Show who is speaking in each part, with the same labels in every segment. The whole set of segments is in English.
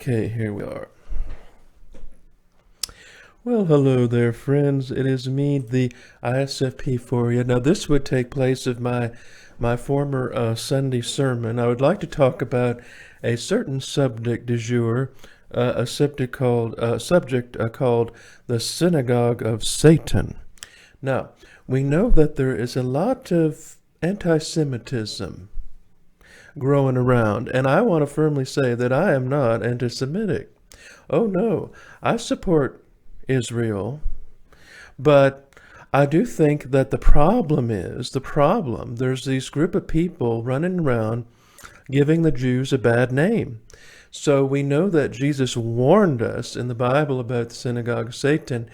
Speaker 1: Okay, here we are. Well, hello there, friends. It is Meade, the ISFP for you. Now, this would take place of my former Sunday sermon. I would like to talk about a certain subject du jour, a subject called the Synagogue of Satan. Now, we know that there is a lot of anti-Semitism growing around, and I want to firmly say that I am not anti-Semitic. Oh no, I support Israel, but I do think that there's these group of people running around giving the Jews a bad name. So we know that Jesus warned us in the Bible about the synagogue of Satan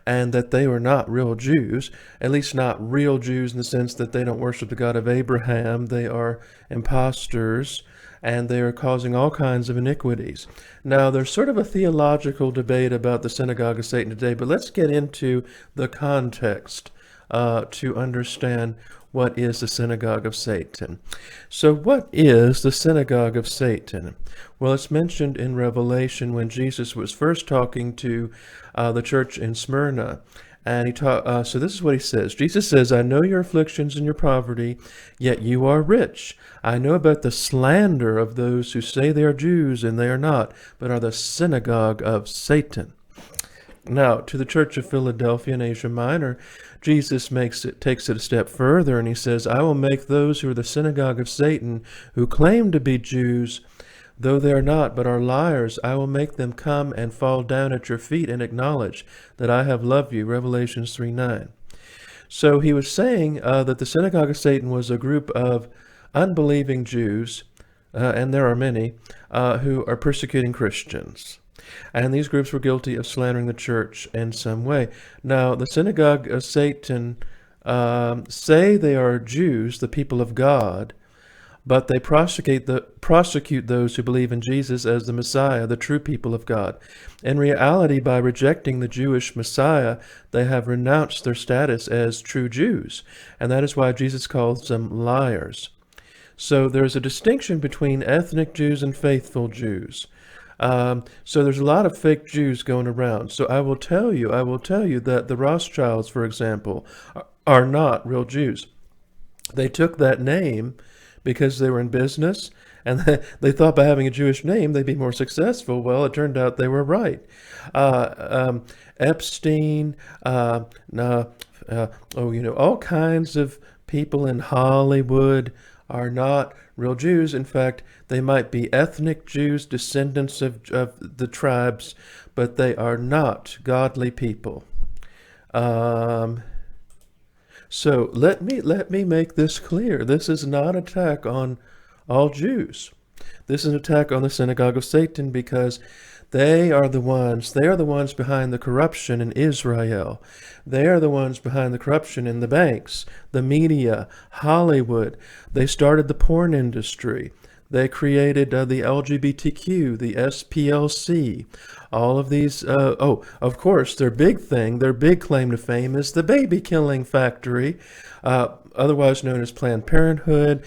Speaker 1: and that they were not real Jews, at least not real Jews in the sense that they don't worship the God of Abraham. They are imposters and they are causing all kinds of iniquities. Now, there's sort of a theological debate about the synagogue of Satan today, but let's get into the context to understand what is the synagogue of Satan. So what is the synagogue of Satan? Well, it's mentioned in Revelation when Jesus was first talking to the church in Smyrna. And so this is what he says. Jesus says, I know your afflictions and your poverty, yet you are rich. I know about the slander of those who say they are Jews and they are not, but are the synagogue of Satan. Now, to the church of Philadelphia in Asia Minor, Jesus takes it a step further, and he says, I will make those who are the synagogue of Satan, who claim to be Jews, though they are not, but are liars, I will make them come and fall down at your feet and acknowledge that I have loved you. Revelations 3:9. So he was saying that the synagogue of Satan was a group of unbelieving Jews, and there are many, who are persecuting Christians. And these groups were guilty of slandering the church in some way. Now, the synagogue of Satan say they are Jews, the people of God, but they prosecute those who believe in Jesus as the Messiah, the true people of God. In reality, by rejecting the Jewish Messiah, they have renounced their status as true Jews, and that is why Jesus calls them liars. So there's a distinction between ethnic Jews and faithful Jews. So there's a lot of fake Jews going around. So I will tell you that the Rothschilds, for example, are not real Jews. They took that name because they were in business, and they thought by having a Jewish name they'd be more successful. Well, it turned out they were right. Epstein, all kinds of people in Hollywood are not real Jews. In fact, they might be ethnic Jews, descendants of the tribes, but they are not godly people. So let me make this clear. This is not an attack on all Jews. This is an attack on the synagogue of Satan because they are the ones behind the corruption in Israel. They are the ones behind the corruption in the banks, the media, Hollywood. They started the porn industry. They created the LGBTQ, the SPLC, all of these. Of course, their big claim to fame is the baby killing factory, otherwise known as Planned Parenthood.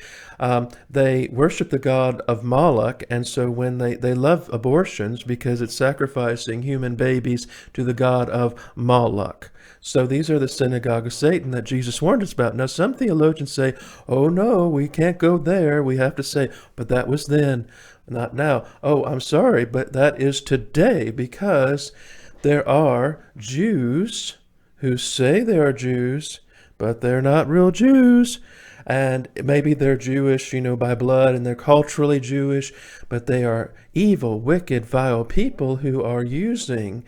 Speaker 1: They worship the god of Moloch, and so when they love abortions because it's sacrificing human babies to the god of Moloch. So these are the synagogue of Satan that Jesus warned us about. Now, some theologians say, oh no, we can't go there. We have to say, but that was then, not now. Oh, I'm sorry, but that is today, because there are Jews who say they are Jews, but they're not real Jews. And maybe they're Jewish, by blood, and they're culturally Jewish, but they are evil, wicked, vile people who are using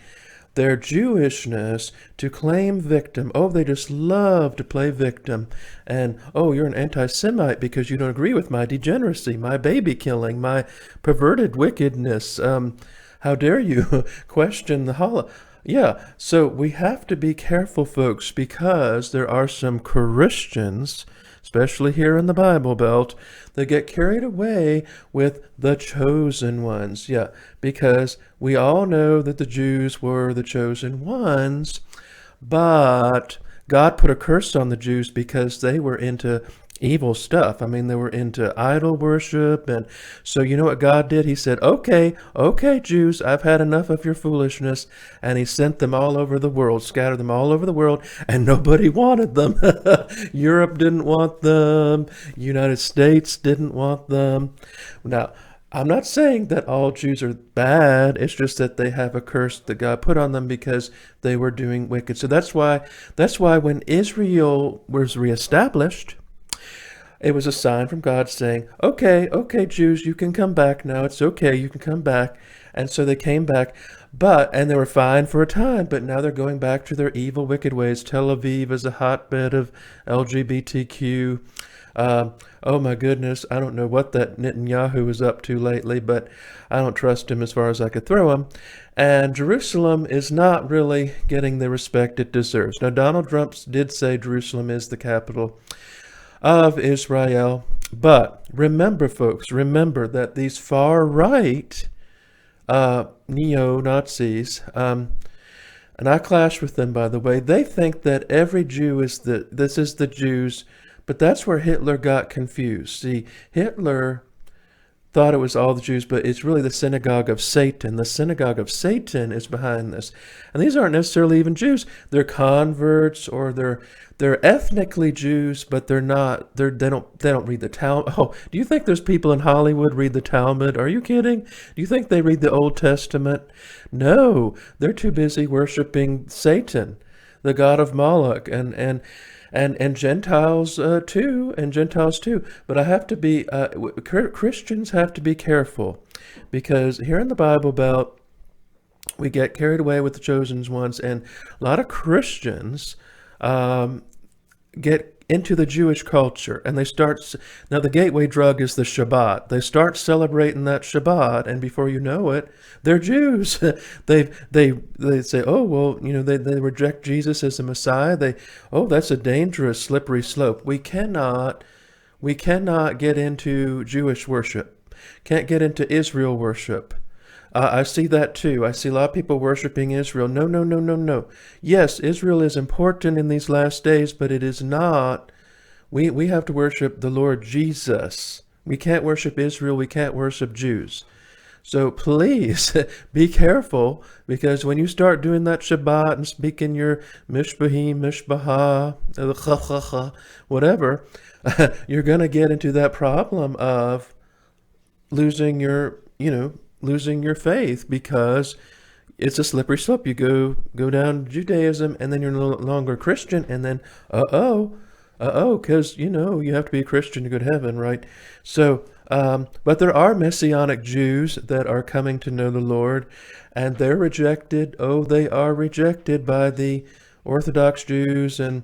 Speaker 1: their Jewishness to claim victim. Oh, they just love to play victim. And, oh, you're an anti-Semite because you don't agree with my degeneracy, my baby killing, my perverted wickedness. How dare you question the Holocaust? Yeah, so we have to be careful, folks, because there are some Christians, especially here in the Bible Belt, that get carried away with the chosen ones. Yeah, because we all know that the Jews were the chosen ones, but God put a curse on the Jews because they were into evil stuff. I mean, they were into idol worship. And so you know what God did? He said, okay, okay, Jews, I've had enough of your foolishness. And he sent them all over the world, scattered them all over the world, and nobody wanted them. Europe didn't want them. United States didn't want them. Now, I'm not saying that all Jews are bad. It's just that they have a curse that God put on them because they were doing wicked. So that's why when Israel was reestablished, it was a sign from God saying, okay, okay, Jews, you can come back now. It's okay, you can come back. And so they came back, and they were fine for a time, but now they're going back to their evil, wicked ways. Tel Aviv is a hotbed of LGBTQ. Oh my goodness, I don't know what that Netanyahu is up to lately, but I don't trust him as far as I could throw him. And Jerusalem is not really getting the respect it deserves. Now, Donald Trump did say Jerusalem is the capital of Israel, but remember, folks, remember that these far-right neo-Nazis, and I clash with them, by the way, they think that every Jew is this is the Jews. But that's where Hitler got confused. See, Hitler thought it was all the Jews, but it's really the Synagogue of Satan. The Synagogue of Satan is behind this. And these aren't necessarily even Jews. They're converts, or they're ethnically Jews, but they're not. They don't read the Talmud. Oh, do you think there's people in Hollywood read the Talmud? Are you kidding? Do you think they read the Old Testament? No, they're too busy worshiping Satan, the god of Moloch, and Gentiles too, But I have to be, Christians have to be careful, because here in the Bible Belt, we get carried away with the chosen ones, and a lot of Christians get into the Jewish culture, and now the gateway drug is the Shabbat. They start celebrating that Shabbat, and before you know it, they're Jews. they say, oh, well, they reject Jesus as the Messiah. That's a dangerous, slippery slope. We cannot get into Jewish worship. Can't get into Israel worship. I see that too. I see a lot of people worshiping Israel. No, no, no, no, no. Yes, Israel is important in these last days, but it is not. We have to worship the Lord Jesus. We can't worship Israel. We can't worship Jews. So please be careful, because when you start doing that Shabbat and speaking your Mishpahim, Mishpahah, whatever, you're going to get into that problem of losing your faith, because it's a slippery slope. You go down Judaism, and then you're no longer Christian, and then because you have to be a Christian to go to heaven, right? So, but there are Messianic Jews that are coming to know the Lord, and they're rejected. Oh, they are rejected by the Orthodox Jews, and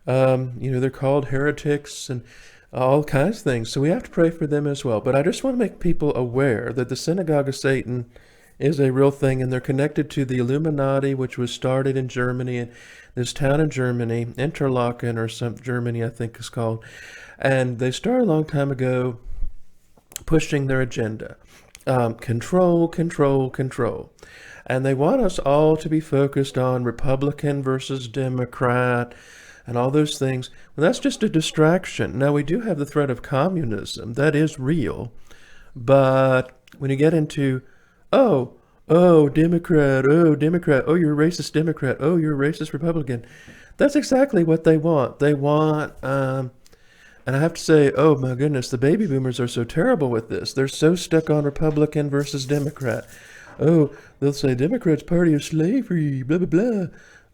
Speaker 1: they're called heretics and all kinds of things. So we have to pray for them as well. But I just want to make people aware that the Synagogue of Satan is a real thing, and they're connected to the Illuminati, which was started in Germany, and this town in Germany, Interlaken or some Germany, I think is called. And they started a long time ago pushing their agenda. Control, control, control. And they want us all to be focused on Republican versus Democrat and all those things. Well, that's just a distraction. Now, we do have the threat of communism. That is real. But when you get into, oh, Democrat, oh, you're a racist Democrat, oh, you're a racist Republican, that's exactly what they want. They want, and I have to say, oh my goodness, the baby boomers are so terrible with this. They're so stuck on Republican versus Democrat. Oh, they'll say Democrats party of slavery, blah, blah, blah.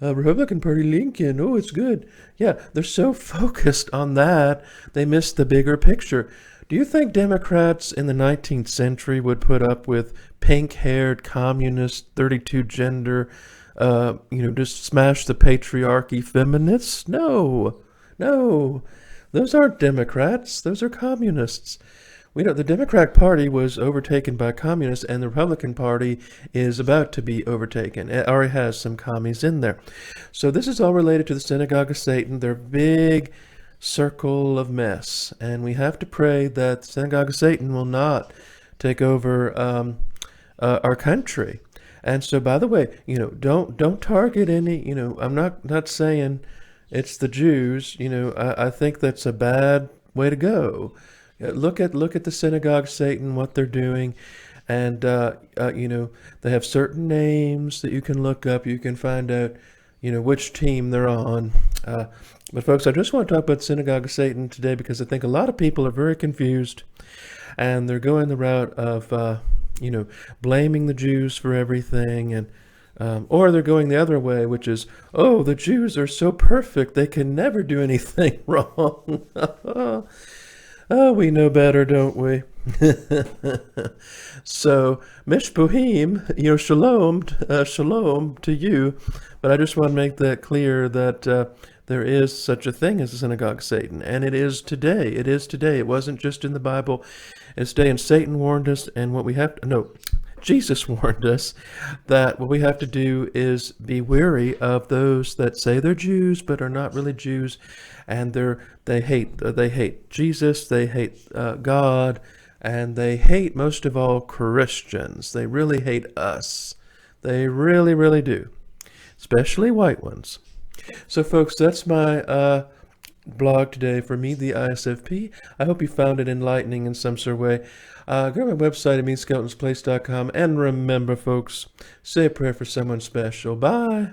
Speaker 1: Republican Party Lincoln, oh, it's good. Yeah, they're so focused on that, they miss the bigger picture. Do you think Democrats in the 19th century would put up with pink-haired, communist, 32 gender, just smash the patriarchy feminists? No. Those aren't Democrats. Those are communists. The Democratic Party was overtaken by communists, and the Republican Party is about to be overtaken. It already has some commies in there. So this is all related to the Synagogue of Satan, their big circle of mess. And we have to pray that the Synagogue of Satan will not take over our country. And so, by the way, don't target any, I'm not saying it's the Jews. I think that's a bad way to go. Look at the Synagogue of Satan, what they're doing. And, they have certain names that you can look up. You can find out, which team they're on. But folks, I just want to talk about Synagogue of Satan today because I think a lot of people are very confused, and they're going the route of, blaming the Jews for everything, and or they're going the other way, which is, oh, the Jews are so perfect, they can never do anything wrong. Oh, we know better, don't we? So, Mishpuhim, shalom to you. But I just want to make that clear that there is such a thing as the Synagogue of Satan, and it is today. It is today. It wasn't just in the Bible. It's today, and Satan warned us, and what we have to, no, Jesus warned us that what we have to do is be wary of those that say they're Jews but are not really Jews, and they hate Jesus, they hate God, and they hate most of all Christians. They really hate us. They really, really do, especially white ones. So, folks, that's my blog today for Meade, the ISFP. I hope you found it enlightening in some sort of way. Go to my website at meadskeletonsplace.com, and remember, folks, say a prayer for someone special. Bye.